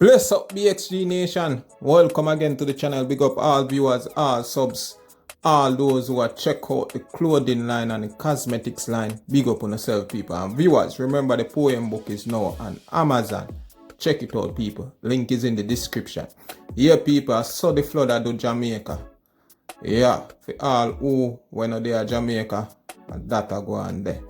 Bless up BXG Nation. Welcome again to the channel. Big up all viewers, all subs, all those who are check out the clothing line and the cosmetics line. Big up on yourself, people. And viewers, remember the poem book is now on Amazon. Check it out, people. Link is in the description. Here, people, I saw the flood at Jamaica. Yeah, for all who when they are Jamaica, and that I go on there.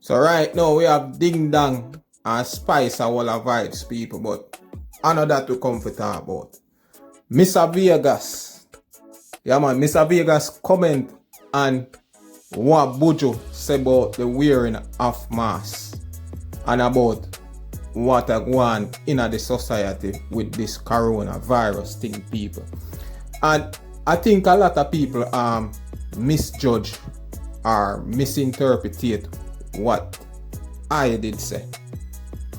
So right now we have Ding Dong and Spice and all our vibes, people, but I know that to come to talk about. Mr. Vegas. Yeah man, Mr. Vegas comment on what Buju said about the wearing of masks and about what are going in the society with this coronavirus thing, people. And I think a lot of people misjudge or misinterpret what I did say.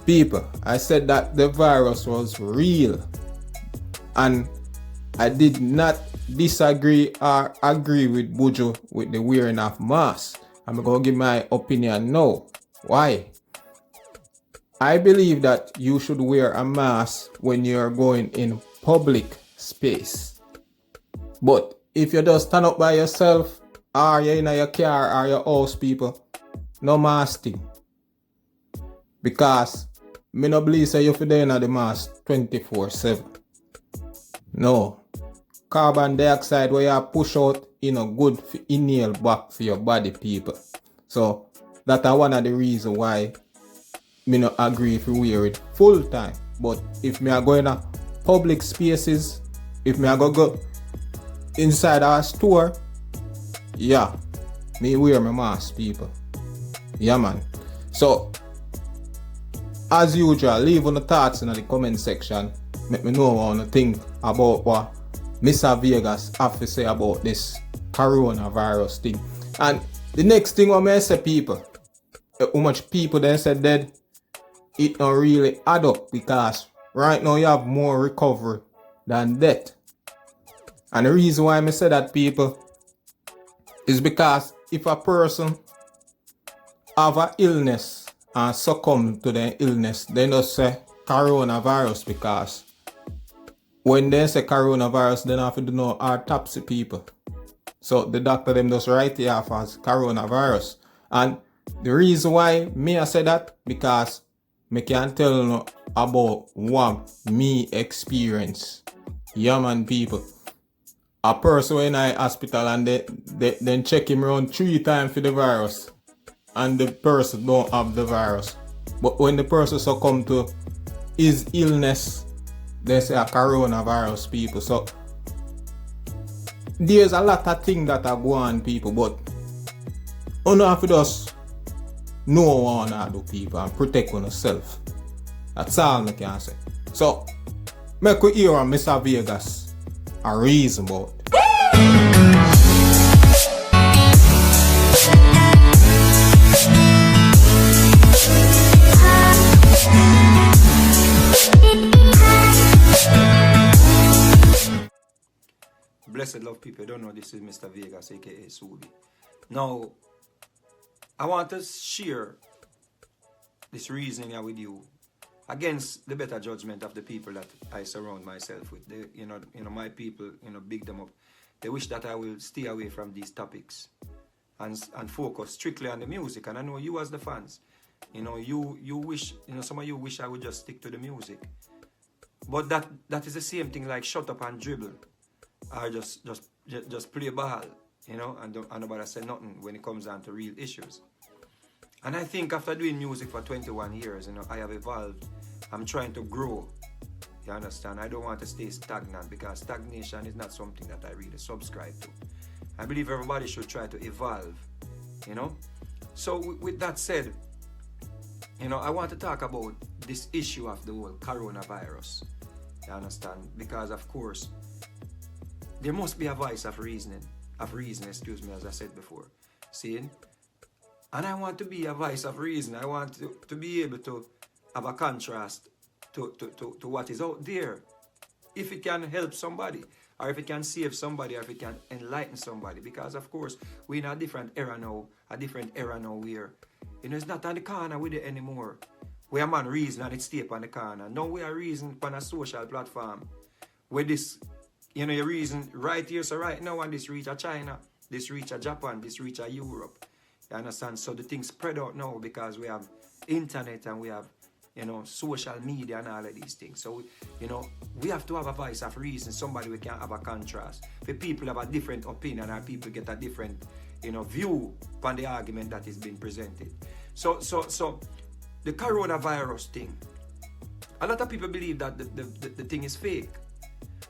People, I said that the virus was real, and I did not disagree or agree with Buju with the wearing of masks. I'm going to give my opinion now. Why? I believe that you should wear a mask when you're going in public space. But if you just stand up by yourself, or you're in your car or your house, people, no masking. Because me no believe say you fi dey inna the mask 24/7. No. Carbon dioxide where you push out, good for inhale back for your body, people. So that are one of the reasons why me no agree if you wear it full time. But if me are going to public spaces, if me are go inside our store, yeah, me wear my mask, people. Yeah, man. So, as usual, leave on the thoughts in the comment section. Let me know what you think about what Mr. Vegas have to say about this coronavirus thing. And the next thing I may say, people, how much people then said dead, it don't really add up, because right now you have more recovery than death. And the reason why I say that, people, is because if a person have an illness and succumb to the illness, they don't say coronavirus, because when they say coronavirus, they don't have to do no autopsy, people. So the doctor them just write it off as coronavirus. And the reason why me I say that, because me can tell you about what me experience. Yeah man, people. A person in a hospital and they then check him around 3 times for the virus, and the person don't have the virus. But when the person succumb to his illness, they say a coronavirus, people. So there's a lot of things that are going on, people, but you have to just know what you do, people, and protect yourself. That's all I can say. So make we hear on Mr. Vegas a reason about it. Blessed love people, I don't know, this is Mr. Vegas, aka Subi. Now, I want to share this reasoning here with you against the better judgment of the people that I surround myself with. They, my people, big them up. They wish that I will stay away from these topics and focus strictly on the music. And I know you as the fans, you wish, some of you wish I would just stick to the music. But that is the same thing like shut up and dribble. Or just play ball, and nobody say nothing when it comes down to real issues. And I think after doing music for 21 years, I have evolved. I'm trying to grow. You understand? I don't want to stay stagnant, because stagnation is not something that I really subscribe to. I believe everybody should try to evolve, So with that said, I want to talk about this issue of the whole coronavirus. You understand? Because of course, there must be a voice of reason, as I said before. See? And I want to be a voice of reason. I want to be able to have a contrast to what is out there. If it can help somebody, or if it can save somebody, or if it can enlighten somebody. Because of course, we're in a different era now where, it's not on the corner with it anymore. we a man reason and it stay up on the corner. Now we are reason on a social platform. Where this, you know, you reason right here, so right now, and this reach a China, this reach a Japan, this reach a Europe. You understand? So the thing spread out now because we have internet and we have, you know, social media and all of these things. So, you know, we have to have a voice of reason, somebody we can have a contrast. For people have a different opinion and people get a different, you know, view on the argument that is being presented. So the coronavirus thing, a lot of people believe that the thing is fake.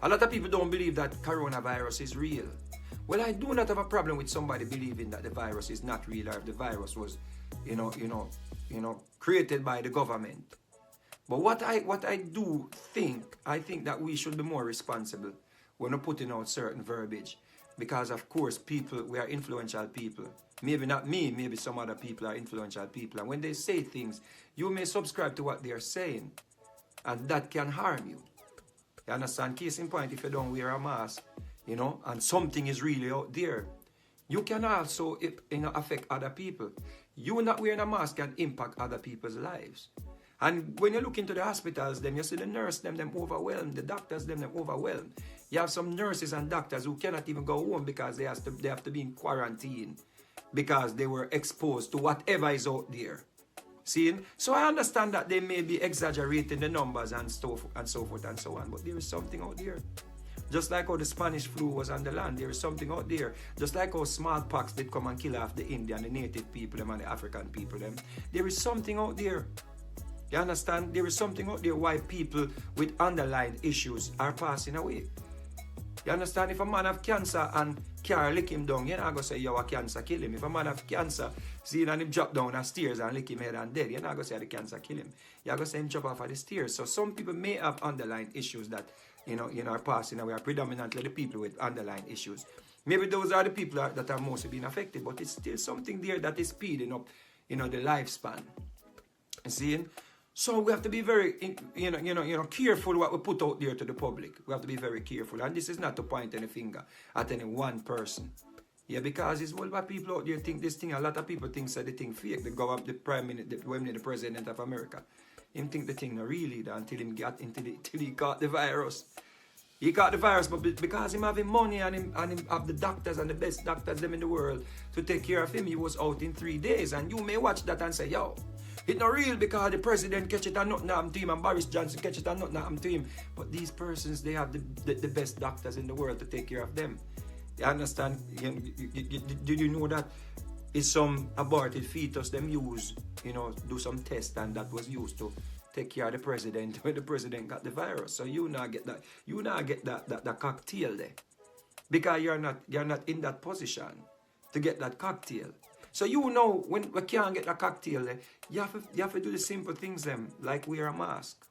A lot of people don't believe that coronavirus is real. Well, I do not have a problem with somebody believing that the virus is not real or if the virus was, you know, created by the government. But what I do think, I think that we should be more responsible when we're putting out certain verbiage. Because of course people, we are influential people. Maybe not me, maybe some other people are influential people. And when they say things, you may subscribe to what they are saying. And that can harm you. You understand? Case in point, if you don't wear a mask, you know, and something is really out there, you can also, you know, affect other people. You not wearing a mask can impact other people's lives. And when you look into the hospitals, then you see the nurse, them overwhelmed, the doctors, them overwhelmed. You have some nurses and doctors who cannot even go home because they have to be in quarantine because they were exposed to whatever is out there. See? So I understand that they may be exaggerating the numbers and so forth and so on, but there is something out there. Just like how the Spanish flu was on the land, there is something out there. Just like how smallpox did come and kill off the Indian, the native people, them, and the African people, them. There is something out there. You understand? There is something out there why people with underlying issues are passing away. You understand? If a man have cancer and car lick him down, you're not going to say, yo, a cancer kill him. If a man have cancer, see him drop down the stairs and lick him head and dead, you're not going to say the cancer kill him. You're going to say him jump off of the stairs. So some people may have underlying issues that, you know, are passing away, are predominantly the people with underlying issues. Maybe those are the people that are mostly being affected, but it's still something there that is speeding up, you know, the lifespan. You see? So we have to be very, you know, careful what we put out there to the public. We have to be very careful. And this is not to point any finger at any one person. Yeah, because it's all about people out there think this thing. A lot of people think that the thing fake. They go up the prime minister, the president of America. Him think the thing not really until he got the virus. He got the virus, but because him having money and him have the doctors and the best doctors them in the world to take care of him, he was out in 3 days. And you may watch that and say, yo, it's not real because the president catch it and nothing happened to him and Boris Johnson catch it and nothing happened to him. But these persons, they have the best doctors in the world to take care of them. You understand? Did you know that is some aborted fetus them use, you know, do some test and that was used to take care of the president when the president got the virus. So you not get that cocktail there. Because you're not in that position to get that cocktail. So you know when we can't get a cocktail there, you have to do the simple things them, like wear a mask.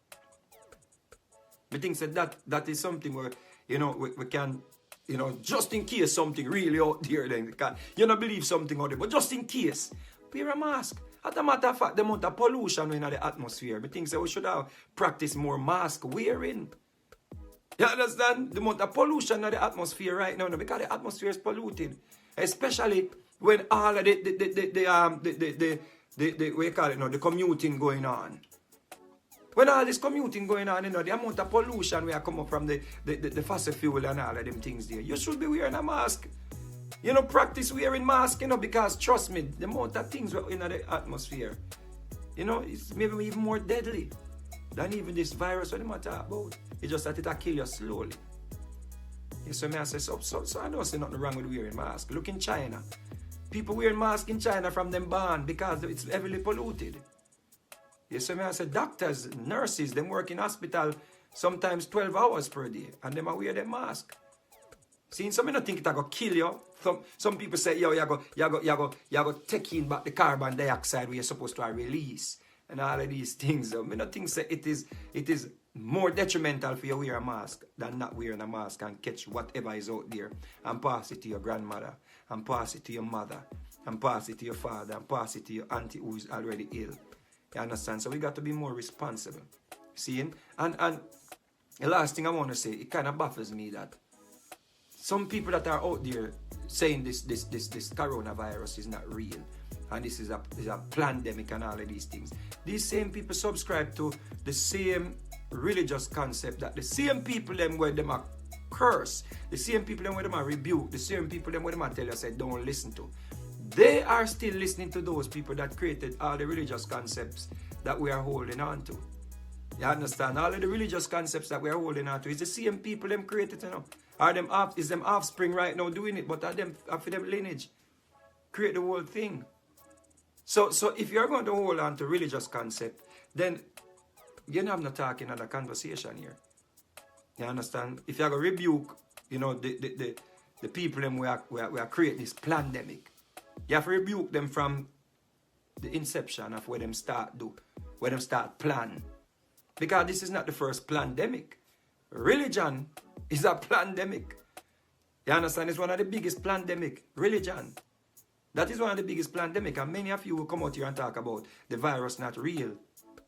We think that is something where, you know, we can, you know, just in case something really out there then you don't believe something out there, but just in case, wear a mask. As a matter of fact, the amount of pollution in the atmosphere, we think we should have practiced more mask wearing. You understand? The amount of pollution in the atmosphere right now, because the atmosphere is polluted. Especially when all of the we call it now, the commuting going on. When all this commuting going on, you know, the amount of pollution we are coming from the fossil fuel and all of them things there, you should be wearing a mask. You know, practice wearing mask, you know, because trust me, the amount of things in the atmosphere, you know, it's maybe even more deadly than even this virus what I'm talking about. It's just that it'll kill you slowly. You see me, I say, so I don't see nothing wrong with wearing mask. Look in China. People wearing masks in China from them born because it's heavily polluted. You see me, I say, doctors, nurses, them work in hospital sometimes 12 hours per day and them are wear their mask. See, some don't think it'll go kill you. Some people say, yo, you go take in back the carbon dioxide where you're supposed to release and all of these things. I don't think say it is more detrimental for you to wear a mask than not wearing a mask and catch whatever is out there and pass it to your grandmother and pass it to your mother and pass it to your father and pass it to your auntie who is already ill. You understand? So we got to be more responsible. See? And the last thing I want to say, it kind of baffles me that some people that are out there saying this coronavirus is not real and this is a pandemic and all of these things. These same people subscribe to the same religious concept that the same people them where them are curse, the same people them where them are rebuke, the same people them where them are tell you say don't listen to. They are still listening to those people that created all the religious concepts that we are holding on to. You understand? All of the religious concepts that we are holding on to is the same people them created, you know. Is them offspring right now doing it, but are them after them lineage create the whole thing. So if you're going to hold on to religious concept, then you're not talking another conversation here. You understand? If you're going to rebuke, you know, the people them we are create this pandemic, you have to rebuke them from the inception of where them start plan. Because this is not the first pandemic. Religion is a pandemic. You understand? It's one of the biggest pandemic. Religion. That is one of the biggest pandemic. And many of you will come out here and talk about the virus not real.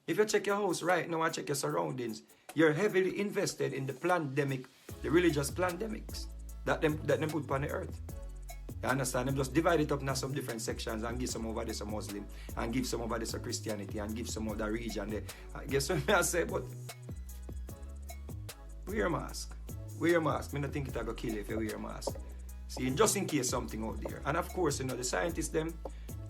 If you check your house right now and check your surroundings, you're heavily invested in the pandemic, the religious pandemics that them put on the earth. You understand? Them just divide it up in some different sections and give some over this a Muslim, and give some over this a Christianity, and give some other region there. Guess what I say? But wear a mask. Wear a mask. I don't think it'll go kill you if you wear a mask. See, just in case something out there. And of course, you know, the scientists them,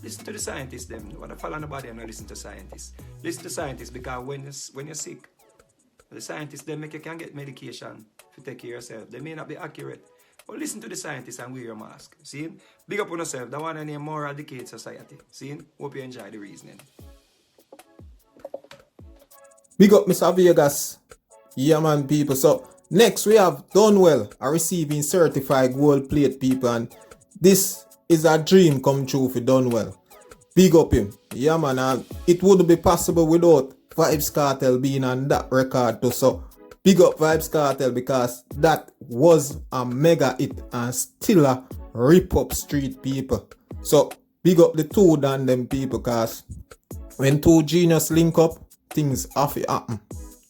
listen to the scientists them. You want to follow nobody and not listen to scientists. Listen to scientists because when you're sick, the scientists them make you can get medication to take care of yourself. They may not be accurate. But listen to the scientists and wear your mask. See? Big up on yourself. That one in a moral decade society. See? Hope you enjoy the reasoning. Big up Mr. Vegas. Yeah man people. So next we have Dunwell are receiving certified gold plate people, and this is a dream come true for Dunwell. Big up him. Yeah man, and it wouldn't be possible without Vybz Kartel being on that record too. So big up Vybz Kartel because that was a mega hit and still a rip up street people. So big up the two than them people because when two genius link up, things have to happen.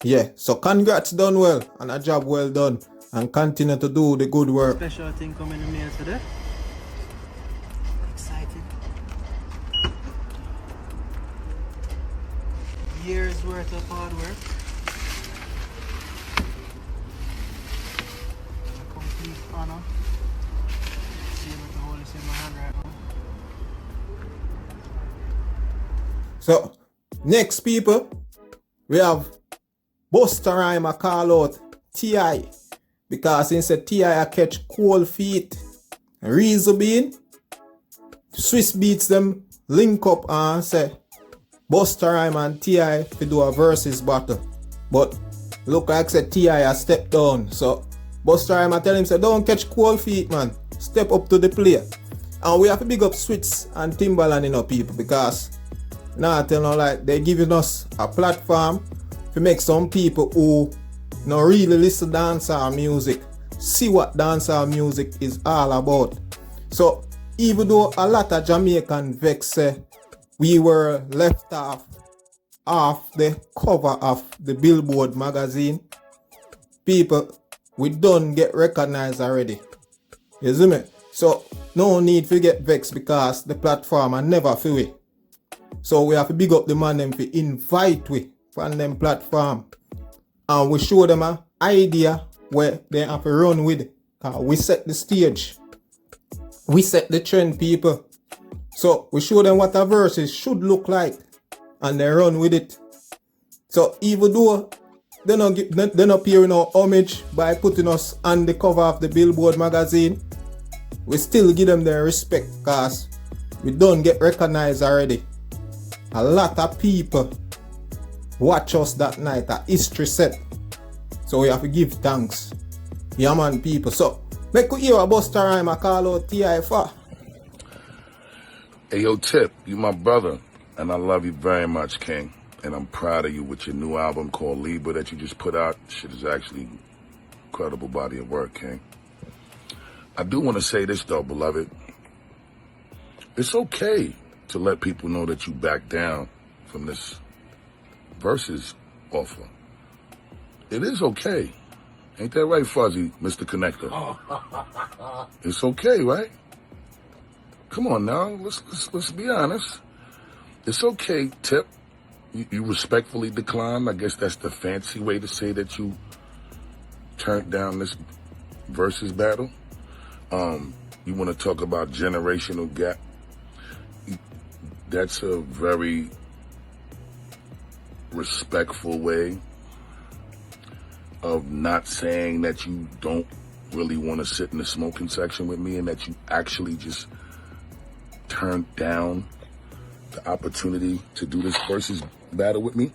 Yeah, so congrats Dunwell and a job well done and continue to do the good work. Special thing coming in the mail today. Excited. Years worth of hard work. A complete honor. See what the whole is in my hand right now. So next people, we have Busta Rhyme a call out T.I. because he said T.I. a catch cold feet. Reason being, Swiss Beats them link up and say Busta Rhyme and T.I. to do a versus battle. But look like said T.I. a step down. So Busta Rhyme a tell him say don't catch cold feet man. Step up to the plate. And we have to big up Swiss and Timbaland you know people because now tell no like they giving us a platform to make some people who not really listen to dancehall music see what dancehall music is all about. So even though a lot of Jamaican vex say we were left off the cover of the Billboard magazine, people we don't get recognized already. You see me? So no need to get vexed because the platform are never for we. So we have to big up the man them to invite we from them platform. And we show them an idea where they have to run with. We set the stage. We set the trend people. So we show them what a verses should look like. And they run with it. So even though they're not paying no homage by putting us on the cover of the Billboard magazine, we still give them their respect because we don't get recognized already. A lot of people watch us that night, a history set. So we have to give thanks. Yeah man people. So make you hear a Busta Rhyme a call out T.I. for. Hey yo Tip, you my brother. And I love you very much, King. And I'm proud of you with your new album called Libra that you just put out. Shit is actually incredible body of work, King. I do want to say this though, beloved. It's okay to let people know that you back down from this versus offer. It is okay. Ain't that right, Fuzzy, Mr. Connector? It's okay, right? Come on now, let's be honest. It's okay, Tip. You respectfully declined. I guess that's the fancy way to say that you turned down this versus battle. You want to talk about generational gap? That's a very respectful way of not saying that you don't really want to sit in the smoking section with me and that you actually just turned down the opportunity to do this versus battle with me.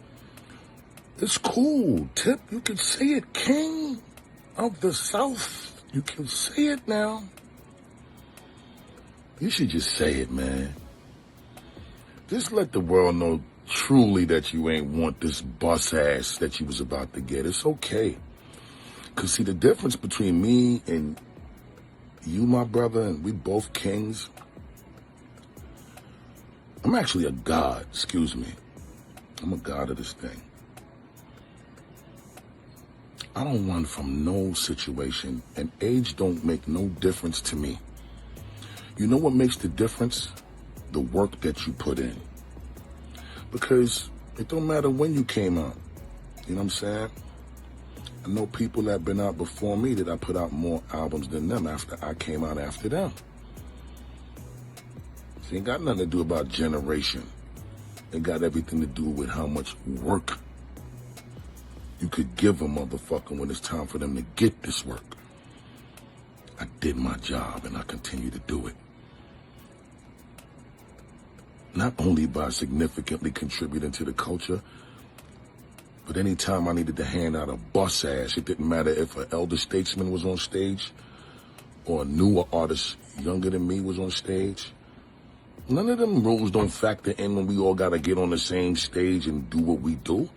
It's cool, Tip. You can say it, King of the South. You can say it now. You should just say it, man. Just let the world know truly that you ain't want this bus ass that you was about to get. It's okay. Because see, the difference between me and you, my brother, and we both kings, I'm actually a god, excuse me. I'm a god of this thing. I don't run from no situation, and age don't make no difference to me. You know what makes the difference? The work that you put in. Because it don't matter when you came out. You know what I'm saying? I know people that have been out before me that I put out more albums than them after I came out after them. It ain't got nothing to do about generation. It got everything to do with how much work you could give a motherfucker when it's time for them to get this work. I did my job and I continue to do it. Not only by significantly contributing to the culture, but anytime I needed to hand out a bus ass, it didn't matter if an elder statesman was on stage or a newer artist younger than me was on stage. None of them rules don't factor in when we all gotta get on the same stage and do what we do.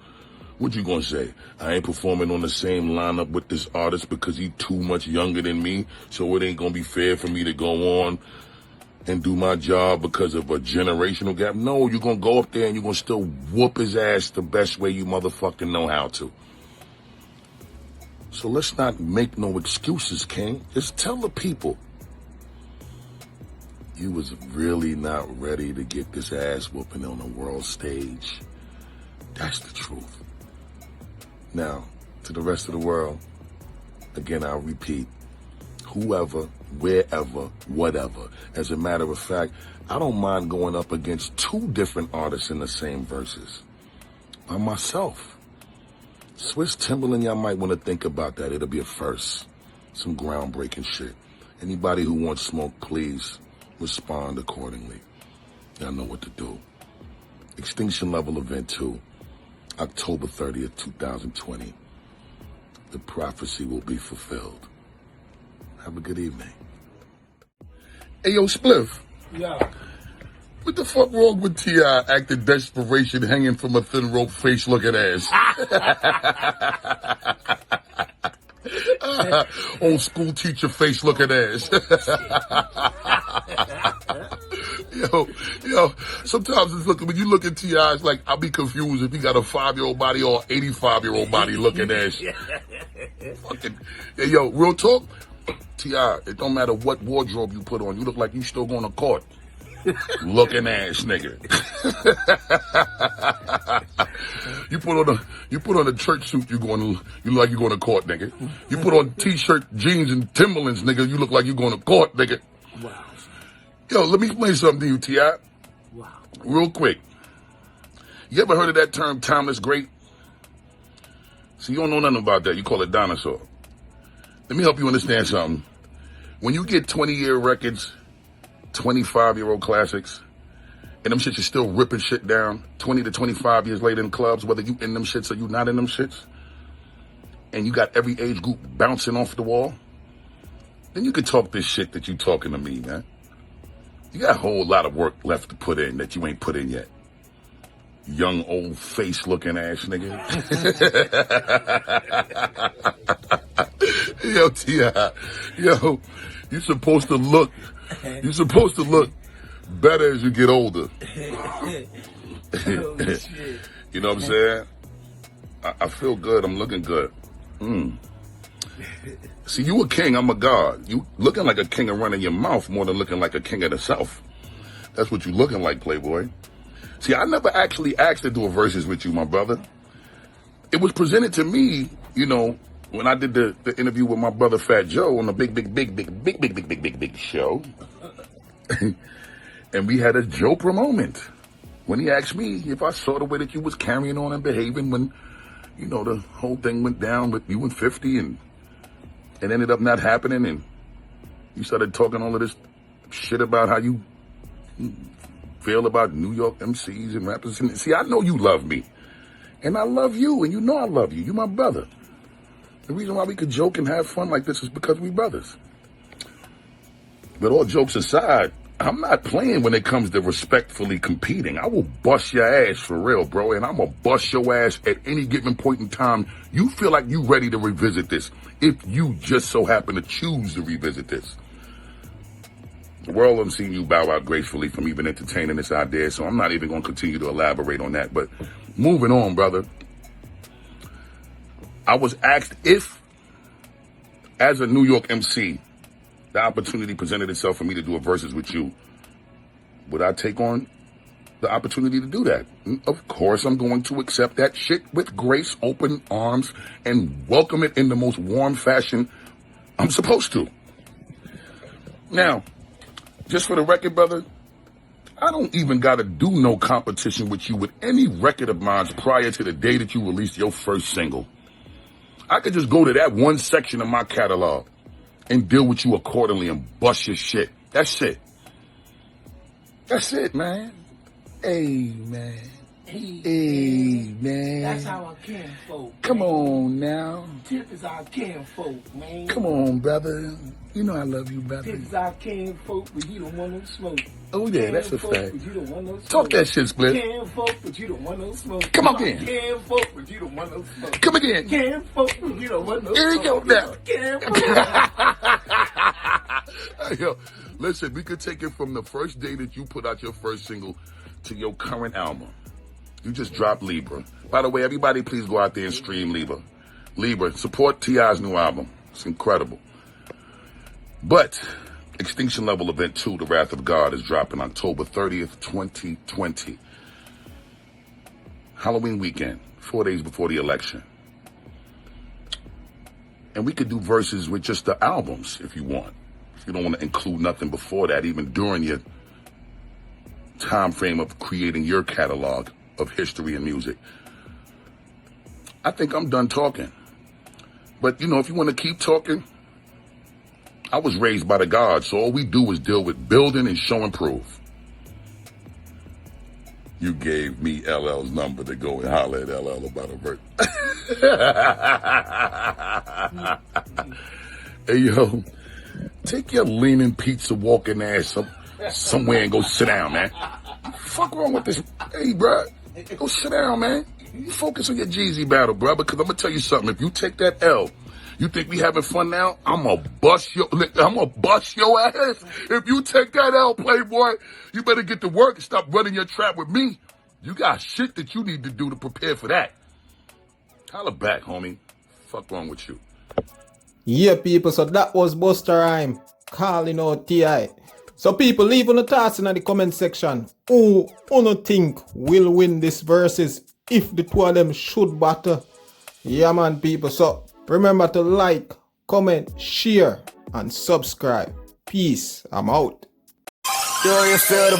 What you gonna say? I ain't performing on the same lineup with this artist because he too much younger than me, so it ain't gonna be fair for me to go on and do my job because of a generational gap? No, you're gonna go up there and you're gonna still whoop his ass the best way you motherfucking know how to. So let's not make no excuses, King. Just tell the people you was really not ready to get this ass whooping on the world stage. That's the truth. Now, to the rest of the world, again, I'll repeat, whoever, wherever, whatever. As a matter of fact, I don't mind going up against two different artists in the same verses. By myself. Swiss Timberland, y'all might want to think about that. It'll be a first. Some groundbreaking shit. Anybody who wants smoke, please respond accordingly. Y'all know what to do. Extinction Level Event 2, October 30th, 2020. The prophecy will be fulfilled. Have a good evening. Hey, yo, Spliff. Yeah. What the fuck wrong with T.I. acting desperation hanging from a thin rope face looking ass? Old school teacher face looking ass. Yo, sometimes it's looking, when you look at T.I., it's like, I'll be confused if he got a 5-year-old body or 85-year-old body looking ass. Fucking, hey, yo, real talk? T.I., it don't matter what wardrobe you put on, you look like you still going to court. Looking ass nigga. You put on a church suit, you look like you going to court, nigga. You put on t-shirt, jeans, and Timberlands, nigga, you look like you going to court, nigga. Wow. Yo, let me explain something to you, T.I. Wow. Real quick. You ever heard of that term, timeless great? See, you don't know nothing about that. You call it dinosaur. Let me help you understand something. When you get 20-year records, 25-year-old classics, and them shits are still ripping shit down 20 to 25 years later in clubs, whether you in them shits or you not in them shits, and you got every age group bouncing off the wall, then you can talk this shit that you talking to me, man. You got a whole lot of work left to put in that you ain't put in yet. Young, old face looking ass nigga. Yo, T.I., yo, you're supposed to look better as you get older. Oh, shit. You know what I'm saying? I feel good. I'm looking good. See, you a king. I'm a god. You looking like a king and running your mouth more than looking like a king of the South. That's what you looking like, Playboy. See, I never actually asked to do a verses with you, my brother. It was presented to me, you know, when I did the interview with my brother Fat Joe on the big show. And we had a Joker moment when he asked me if I saw the way that you was carrying on and behaving when, you know, the whole thing went down with you and 50 and it ended up not happening, and you started talking all of this shit about how you feel about New York MCs and rappers. And see, I know you love me, and I love you, and you know I love you. You're my brother. The reason why we could joke and have fun like this is because we brothers. But all jokes aside, I'm not playing when it comes to respectfully competing. I will bust your ass for real, bro, and I'm going to bust your ass at any given point in time you feel like you ready to revisit this, if you just so happen to choose to revisit this. The world hasn't seen you bow out gracefully from even entertaining this idea, so I'm not even going to continue to elaborate on that. But moving on, brother, I was asked if, as a New York MC, the opportunity presented itself for me to do a verses with you, would I take on the opportunity to do that? Of course, I'm going to accept that shit with grace, open arms, and welcome it in the most warm fashion I'm supposed to. Now, just for the record, brother, I don't even got to do no competition with you with any record of mine prior to the day that you released your first single. I could just go to that one section of my catalog and deal with you accordingly and bust your shit. That's it. That's it, man. Hey, man. Hey, man. That's how I can, folk. Come on now. Tip is our can, folk, man. Come on, brother. You know I love you, brother. Tip is our can, folk, but you don't want no smoke. Oh, yeah, Can that's a folk, fact. but you don't want no smoke. Talk that shit, Split. Can folk, but you don't want no smoke. Come again. Can folk, but you don't want no smoke. Come again. Can folk, but you don't want no Here you smoke. go now. Can folk. Hey, yo, listen, we could take it from the first day that you put out your first single to your current album. You just dropped Libra. By the way, everybody please go out there and stream Libra. Libra, support T.I.'s new album. It's incredible. But Extinction Level Event 2, The Wrath of God, is dropping October 30th, 2020. Halloween weekend, 4 days before the election. And we could do verses with just the albums if you want. If you don't want to include nothing before that, even during your time frame of creating your catalog of history and music. I think I'm done talking. But, you know, if you want to keep talking, I was raised by the gods, so all we do is deal with building and show and prove. You gave me LL's number to go and holler at LL about a verse. Hey, yo, take your leaning pizza walking ass somewhere and go sit down, man. Fuck wrong with this? Hey, bro, go sit down, man. You focus on your Jeezy battle, bro, because I'm going to tell you something. If you take that L, you think we having fun now? I'm gonna bust your ass. If you take that L, Playboy, you better get to work and stop running your trap with me. You got shit that you need to do to prepare for that. Holla back, homie. Fuck wrong with you. Yeah, people, so that was Busta Rhyme calling out T.I. So people, leave on the thoughts in the comment section. Who you think will win this versus if the two of them should battle? Yeah, man, people. So remember to like, comment, share, and subscribe. Peace. I'm out. Do you feel the